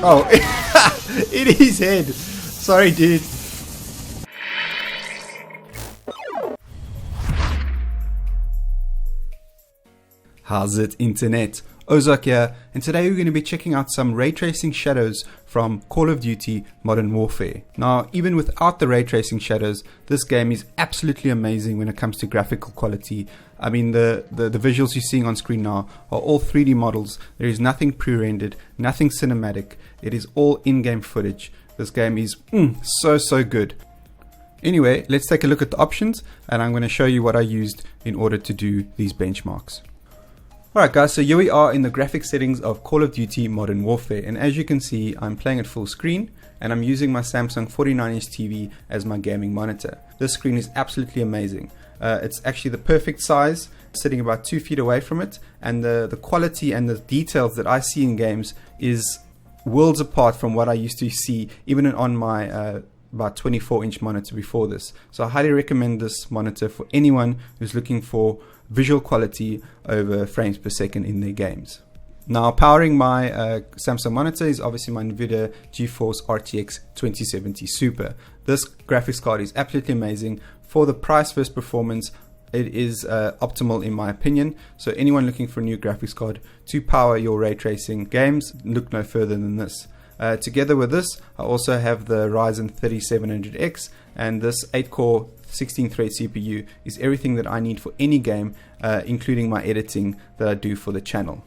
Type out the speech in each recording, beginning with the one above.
Oh, in his head. Sorry, dude. How's it, internet? Ozarc here, and today we're going to be checking out some ray tracing shadows from Call of Duty Modern Warfare. Now, even without the ray tracing shadows, this game is absolutely amazing when it comes to graphical quality. I mean, the visuals you're seeing on screen now are all 3D models. There is nothing pre-rendered, nothing cinematic. It is all in-game footage. This game is so good. Anyway, let's take a look at the options, and I'm going to show you what I used in order to do these benchmarks. Alright guys, so here we are in the graphics settings of Call of Duty Modern Warfare, and as you can see, I'm playing at full screen and I'm using my Samsung 49-inch TV as my gaming monitor. This screen is absolutely amazing. It's actually the perfect size, sitting about 2 feet away from it, and the quality and the details that I see in games is worlds apart from what I used to see even on my about 24-inch monitor before this. So I highly recommend this monitor for anyone who's looking for visual quality over frames per second in their games. Now, powering my Samsung monitor is obviously my NVIDIA GeForce RTX 2070 Super. This graphics card is absolutely amazing. For the price versus performance, it is optimal in my opinion. So anyone looking for a new graphics card to power your ray tracing games, look no further than this. Together with this, I also have the Ryzen 3700X, and this 8-core 16-thread CPU is everything that I need for any game, including my editing that I do for the channel.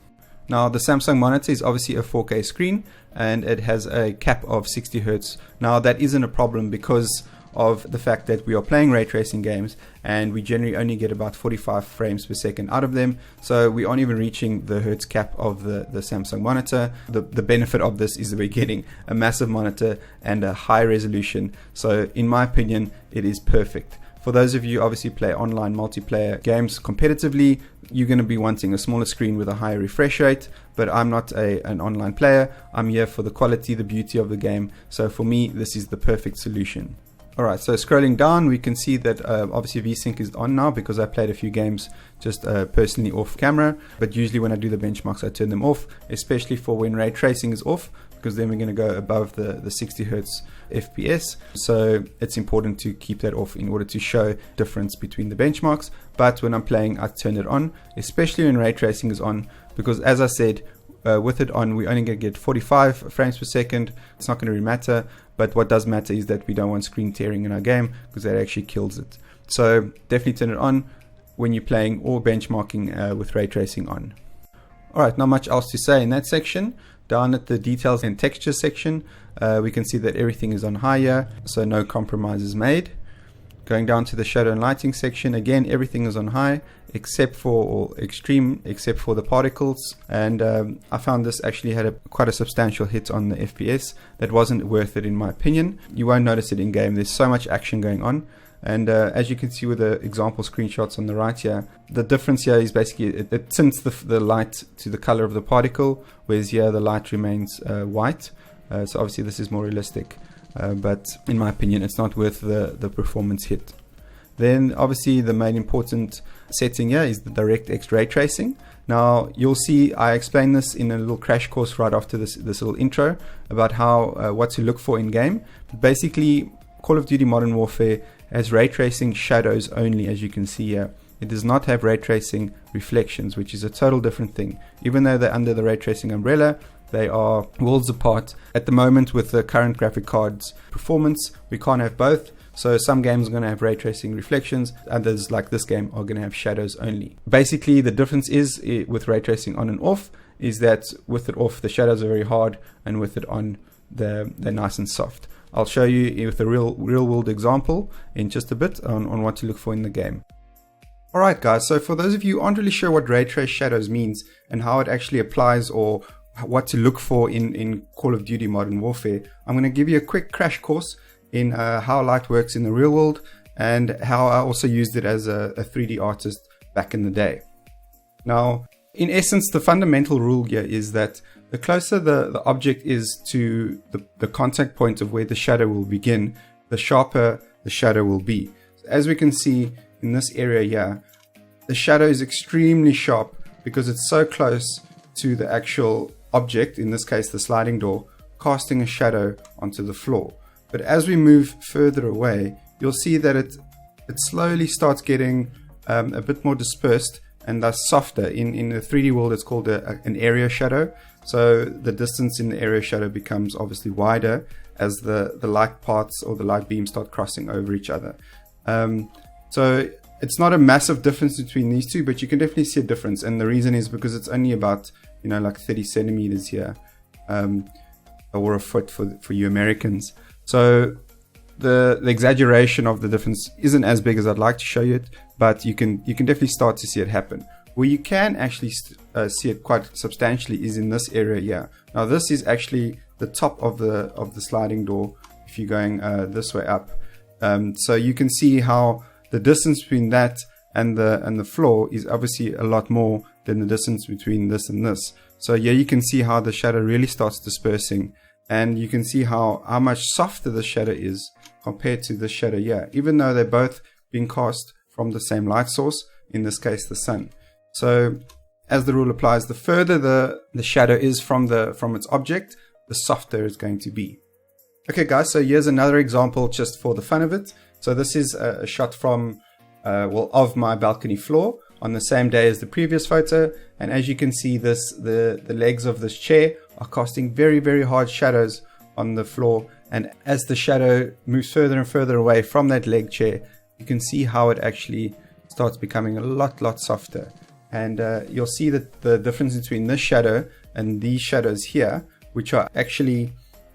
Now, the Samsung monitor is obviously a 4K screen, and it has a cap of 60 Hz. Now, that isn't a problem because of the fact that we are playing ray tracing games and we generally only get about 45 frames per second out of them, so we aren't even reaching the hertz cap of the Samsung monitor. The benefit of this is that we're getting a massive monitor and a high resolution, so in my opinion it is perfect. For those of you obviously play online multiplayer games competitively, you're going to be wanting a smaller screen with a higher refresh rate, but I'm not an online player. I'm here for the quality, the beauty of the game, so for me this is the perfect solution. Alright, so scrolling down, we can see that obviously VSync is on now because I played a few games just personally off camera, but usually when I do the benchmarks I turn them off, especially for when ray tracing is off, because then we're going to go above the 60 Hz FPS, so it's important to keep that off in order to show difference between the benchmarks. But when I'm playing, I turn it on, especially when ray tracing is on, because as I said, with it on, we're only going to get 45 frames per second. It's not going to really matter, but what does matter is that we don't want screen tearing in our game because that actually kills it. So definitely turn it on when you're playing or benchmarking with ray tracing on. Alright, not much else to say in that section. Down at the details and texture section, we can see that everything is on high here, so no compromises made. Going down to the shadow and lighting section, again everything is on high except for, or extreme, except for the particles, and I found this actually had quite a substantial hit on the FPS that wasn't worth it in my opinion. You won't notice it in game, there's so much action going on, and as you can see with the example screenshots on the right here, the difference here is basically it tints the light to the color of the particle, whereas here the light remains white, so obviously this is more realistic. But in my opinion it's not worth the performance hit. Then obviously the main important setting here is the DirectX Raytracing. Now you'll see I explained this in a little crash course right after this little intro about how what to look for in game. But basically Call of Duty Modern Warfare has ray tracing shadows only, as you can see here. It does not have ray tracing reflections, which is a total different thing. Even though they're under the ray tracing umbrella, they are worlds apart. At the moment with the current graphic cards performance, we can't have both. So some games are going to have ray tracing reflections, others like this game are going to have shadows only. Basically the difference is with ray tracing on and off is that with it off the shadows are very hard, and with it on they're nice and soft. I'll show you with a real world example in just a bit on what to look for in the game. Alright guys, so for those of you who aren't really sure what ray trace shadows means and how it actually applies or what to look for in Call of Duty Modern Warfare, I'm going to give you a quick crash course in how light works in the real world and how I also used it as a 3D artist back in the day. Now, in essence, the fundamental rule here is that the closer the object is to the contact point of where the shadow will begin, the sharper the shadow will be. So as we can see in this area here, the shadow is extremely sharp because it's so close to the actual object, in this case the sliding door, casting a shadow onto the floor. But as we move further away, you'll see that it slowly starts getting a bit more dispersed and thus softer. In the 3D world, it's called an area shadow. So the distance in the area shadow becomes obviously wider as the light parts or the light beams start crossing over each other. So it's not a massive difference between these two, but you can definitely see a difference. And the reason is because it's only about, like 30 centimeters here, or a foot for you Americans. So the exaggeration of the difference isn't as big as I'd like to show you it, but you can definitely start to see it happen. Where you can actually see it quite substantially is in this area here. Now this is actually the top of the sliding door if you're going this way up. So you can see how the distance between that and the floor is obviously a lot more than the distance between this and this. So yeah, you can see how the shadow really starts dispersing, and you can see how much softer the shadow is compared to the shadow here, even though they're both being cast from the same light source, in this case the sun. So as the rule applies, the further the shadow is from its object, the softer it's going to be. Okay guys, so here's another example just for the fun of it. So this is a shot from of my balcony floor on the same day as the previous photo, and as you can see, the legs of this chair are casting very, very hard shadows on the floor, and as the shadow moves further and further away from that leg chair, you can see how it actually starts becoming a lot softer. And you'll see that the difference between this shadow and these shadows here, which are actually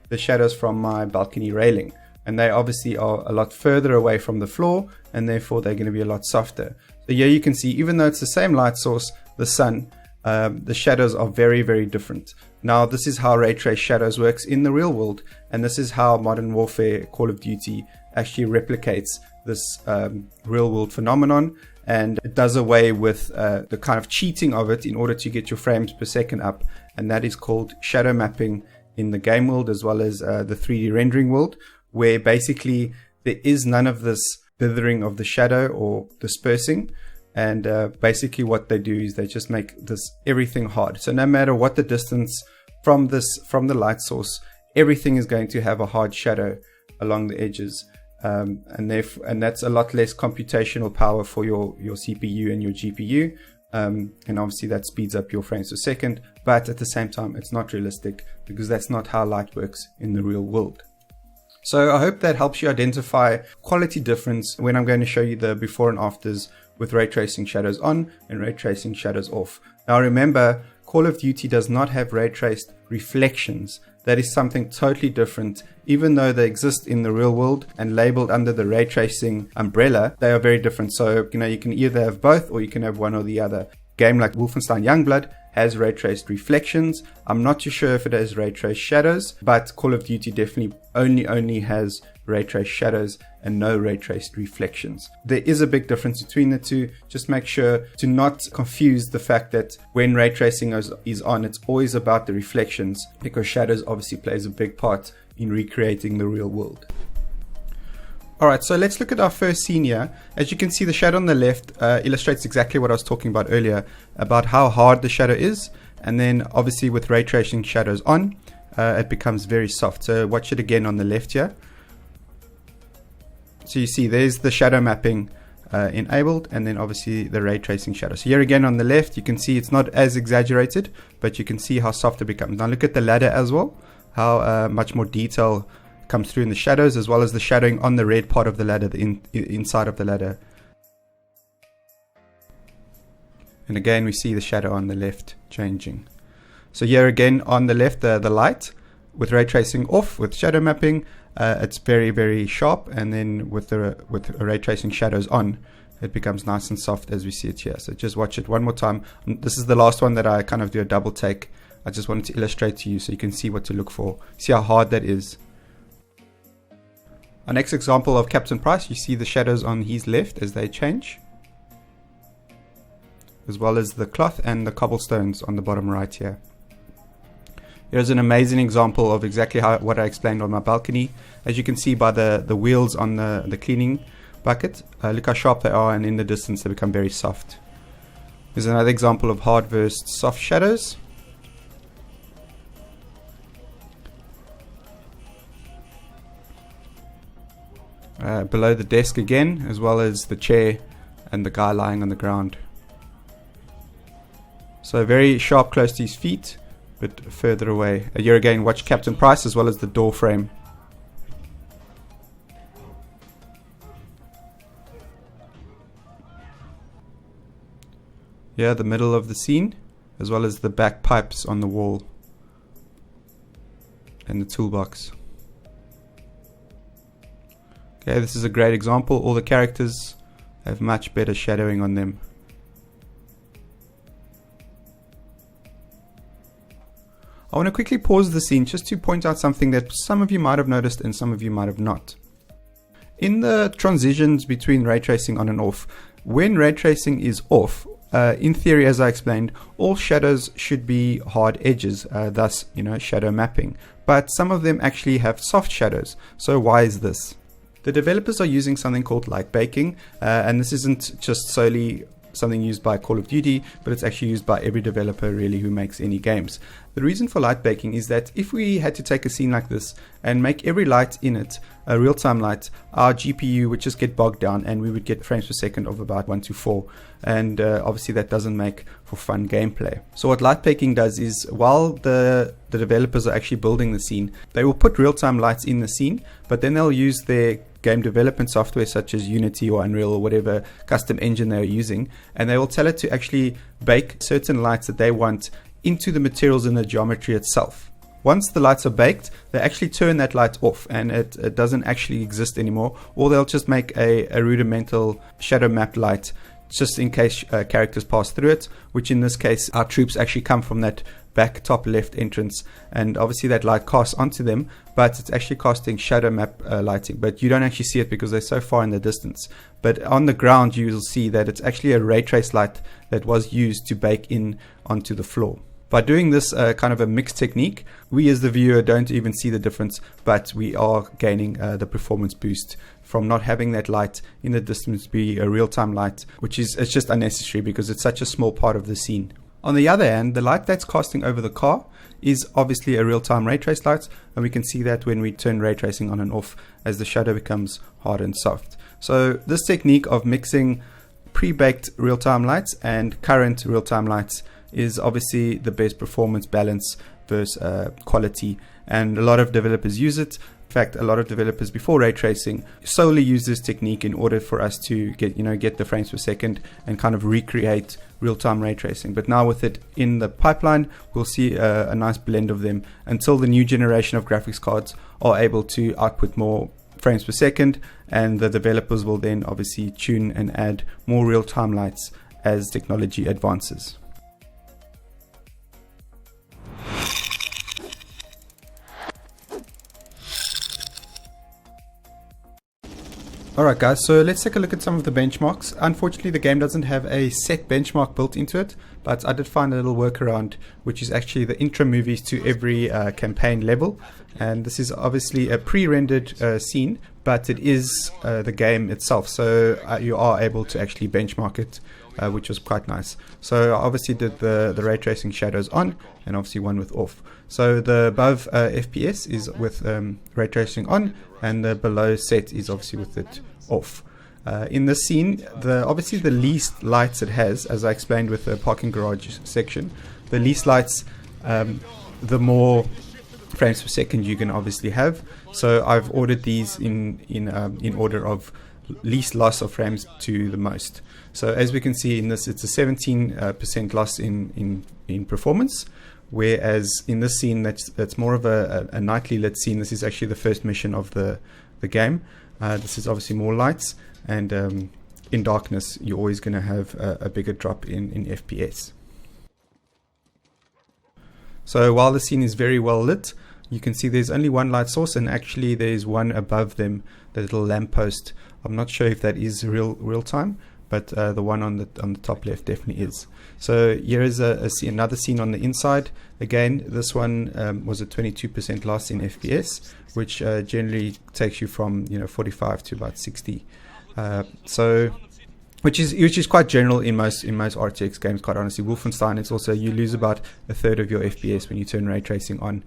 the shadows from my balcony railing, and they obviously are a lot further away from the floor, and therefore they're going to be a lot softer. So here you can see, even though it's the same light source, the sun, the shadows are very, very different. Now this is how ray trace shadows works in the real world, and this is how Modern Warfare Call of Duty actually replicates this real world phenomenon, and it does away with the kind of cheating of it in order to get your frames per second up, and that is called shadow mapping in the game world as well as the 3D rendering world, where basically there is none of this dithering of the shadow or dispersing, and basically what they do is they just make everything hard. So no matter what the distance from the light source, everything is going to have a hard shadow along the edges, and that's a lot less computational power for your CPU and your GPU, and obviously that speeds up your frames per second, but at the same time it's not realistic because that's not how light works in the real world. So I hope that helps you identify quality difference when I'm going to show you the before and afters with ray tracing shadows on and ray tracing shadows off. Now remember, Call of Duty does not have ray traced reflections. That is something totally different. Even though they exist in the real world and labeled under the ray tracing umbrella, they are very different. So you can either have both or you can have one or the other. Game like Wolfenstein Youngblood has ray traced reflections. I'm not too sure if it has ray traced shadows, but Call of Duty definitely only has ray traced shadows and no ray traced reflections. There is a big difference between the two. Just make sure to not confuse the fact that when ray tracing is on, it's always about the reflections, because shadows obviously plays a big part in recreating the real world. Alright, so let's look at our first scene here. As you can see, the shadow on the left illustrates exactly what I was talking about earlier, about how hard the shadow is, and then obviously with ray tracing shadows on, it becomes very soft. So watch it again on the left here. So you see there's the shadow mapping enabled, and then obviously the ray tracing shadow. So here again on the left, you can see it's not as exaggerated, but you can see how soft it becomes. Now look at the ladder as well, how much more detail comes through in the shadows, as well as the shadowing on the red part of the ladder, the inside of the ladder. And again we see the shadow on the left changing. So here again on the left, the light with ray tracing off, with shadow mapping, it's very, very sharp, and then with ray tracing shadows on, it becomes nice and soft as we see it here. So just watch it one more time. This is the last one that I kind of do a double take. I just wanted to illustrate to you so you can see what to look for. See how hard that is. Our next example of Captain Price, you see the shadows on his left as they change, as well as the cloth and the cobblestones on the bottom right here. Here's an amazing example of exactly what I explained on my balcony. As you can see by the wheels on the cleaning bucket, look how sharp they are, and in the distance they become very soft. Here's another example of hard versus soft shadows. below the desk again, as well as the chair and the guy lying on the ground. So very sharp close to his feet, but further away. Here again, watch Captain Price as well as the door frame. Here, the middle of the scene, as well as the back pipes on the wall and the toolbox. Okay, this is a great example. All the characters have much better shadowing on them. I want to quickly pause the scene just to point out something that some of you might have noticed and some of you might have not. In the transitions between ray tracing on and off, when ray tracing is off, in theory, as I explained, all shadows should be hard edges, thus, shadow mapping. But some of them actually have soft shadows. So why is this? The developers are using something called light baking, and this isn't just solely something used by Call of Duty, but it's actually used by every developer really who makes any games. The reason for light baking is that if we had to take a scene like this and make every light in it a real-time light, our GPU would just get bogged down and we would get frames per second of about 1 to 4, and obviously that doesn't make for fun gameplay. So what light baking does is, while the developers are actually building the scene, they will put real-time lights in the scene, but then they'll use their game development software such as Unity or Unreal or whatever custom engine they're using, and they will tell it to actually bake certain lights that they want into the materials in the geometry itself. Once the lights are baked, they actually turn that light off and it doesn't actually exist anymore, or they'll just make a rudimental shadow map light just in case characters pass through it, which in this case our troops actually come from that back top left entrance, and obviously that light casts onto them, but it's actually casting shadow map lighting, but you don't actually see it because they're so far in the distance. But on the ground you will see that it's actually a ray trace light that was used to bake in onto the floor. By doing this kind of a mixed technique, we as the viewer don't even see the difference, but we are gaining the performance boost from not having that light in the distance be a real-time light, which is it's just unnecessary because it's such a small part of the scene. On the other hand, the light that's casting over the car is obviously a real-time ray trace light, and we can see that when we turn ray tracing on and off as the shadow becomes hard and soft. So this technique of mixing pre-baked real-time lights and current real-time lights is obviously the best performance balance versus quality, and a lot of developers use it. In fact, a lot of developers before ray tracing solely use this technique in order for us to get the frames per second and kind of recreate real-time ray tracing. But now with it in the pipeline, we'll see a nice blend of them until the new generation of graphics cards are able to output more frames per second, and the developers will then obviously tune and add more real-time lights as technology advances. Alright guys, so let's take a look at some of the benchmarks. Unfortunately the game doesn't have a set benchmark built into it, but I did find a little workaround, which is actually the intro movies to every campaign level. And this is obviously a pre-rendered scene, but it is the game itself, so you are able to actually benchmark it, which was quite nice. So I obviously did the ray tracing shadows on, and obviously one with off. So the above FPS is with ray tracing on, and the below set is obviously with it off. In this scene, obviously the least lights it has, as I explained with the parking garage section, the least lights, the more frames per second you can obviously have. So I've ordered these in order of least loss of frames to the most. So as we can see in this, it's a 17% loss in performance, whereas in this scene that's more of a nightly lit scene. This is actually the first mission of the game. This is obviously more lights, and in darkness you're always going to have a bigger drop in FPS. So while the scene is very well lit, you can see there's only one light source, and actually there's one above them, the little lamppost. I'm not sure if that is real time, but the one on the top left definitely is. So here is another scene on the inside. Again, this one was a 22% loss in FPS, which generally takes you from 45 to about 60. Which is quite general in most RTX games, quite honestly. Wolfenstein, it's also, you lose about a third of your FPS when you turn ray tracing on.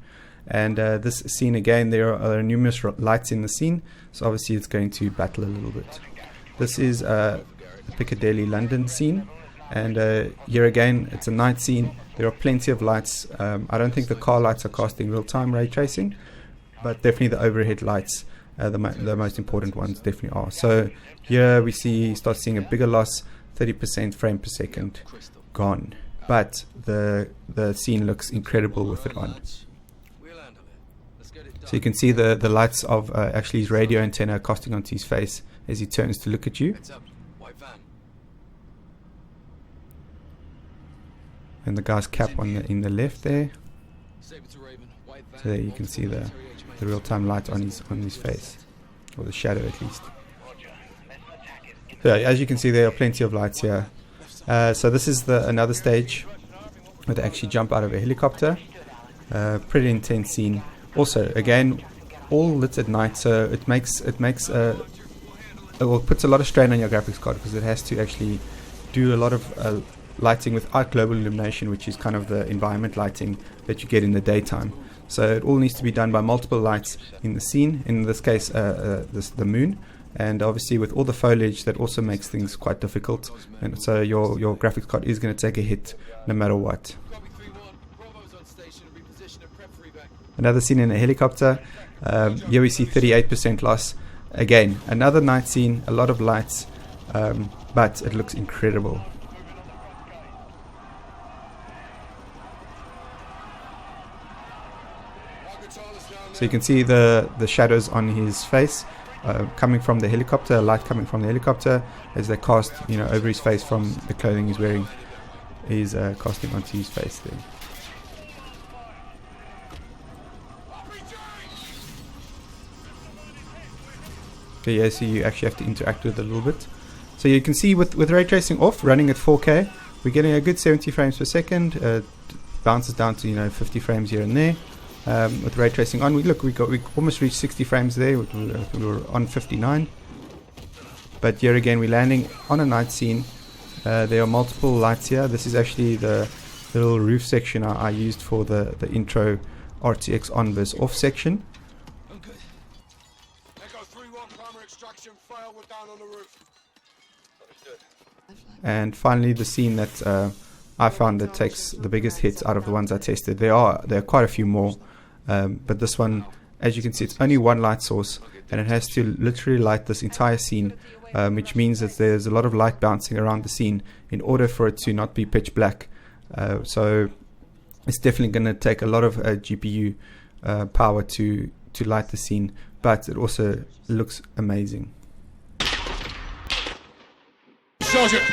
And this scene again, there are numerous lights in the scene, so obviously it's going to battle a little bit. This is the Piccadilly London scene, and here again it's a night scene. There are plenty of lights. I don't think the car lights are casting real-time ray tracing, but definitely the overhead lights, the most important ones, definitely are. So here we start seeing a bigger loss, 30% frame per second gone, but the scene looks incredible with it on. So you can see the lights of actually his radio antenna casting onto his face as he turns to look at you. And the guy's cap in the left there. So there you can see the real-time light on his face, or the shadow at least. So as you can see, there are plenty of lights here. So this is another stage where they actually jump out of a helicopter. Pretty intense scene. Also, again, all lit at night, so it puts a lot of strain on your graphics card, because it has to actually do a lot of lighting without global illumination, which is kind of the environment lighting that you get in the daytime. So it all needs to be done by multiple lights in the scene. In this case, the moon. And obviously with all the foliage, that also makes things quite difficult, and so your graphics card is going to take a hit no matter what. Another scene in a helicopter. Here we see 38% loss. Again, another night scene, a lot of lights, but it looks incredible. So you can see the shadows on his face coming from the helicopter, light coming from the helicopter as they cast, over his face from the clothing he's wearing. He's casting onto his face there. Okay, yeah, so you actually have to interact with it a little bit. So you can see with ray tracing off, running at 4K, we're getting a good 70 frames per second. Bounces down to 50 frames here and there. With ray tracing on, we almost reached 60 frames there. We were on 59. But here again, we're landing on a night scene. There are multiple lights here. This is actually the little roof section I used for the intro RTX on versus off section. And finally, the scene that I found that takes the biggest hits out of the ones I tested. There are quite a few more, but this one, as you can see, it's only one light source, and it has to literally light this entire scene, which means that there's a lot of light bouncing around the scene in order for it to not be pitch black. So it's definitely going to take a lot of GPU power to light the scene, but it also looks amazing. Sergeant!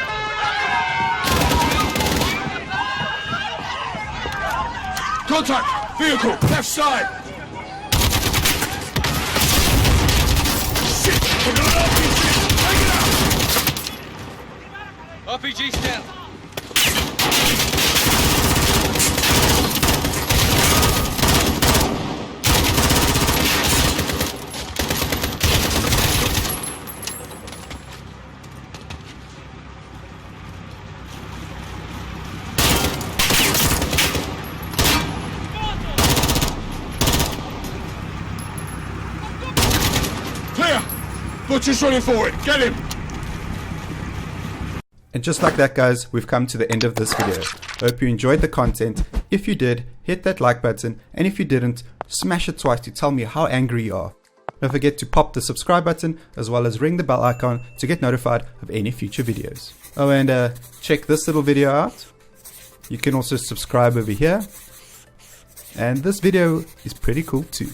Contact! Vehicle! Left side! Shit! We're going RPG! Take it out! RPG's down! Butcher's running forward. Get him! And just like that, guys, we've come to the end of this video. Hope you enjoyed the content. If you did, hit that like button, and if you didn't, smash it twice to tell me how angry you are. Don't forget to pop the subscribe button as well as ring the bell icon to get notified of any future videos. Oh, and check this little video out. You can also subscribe over here. And this video is pretty cool too.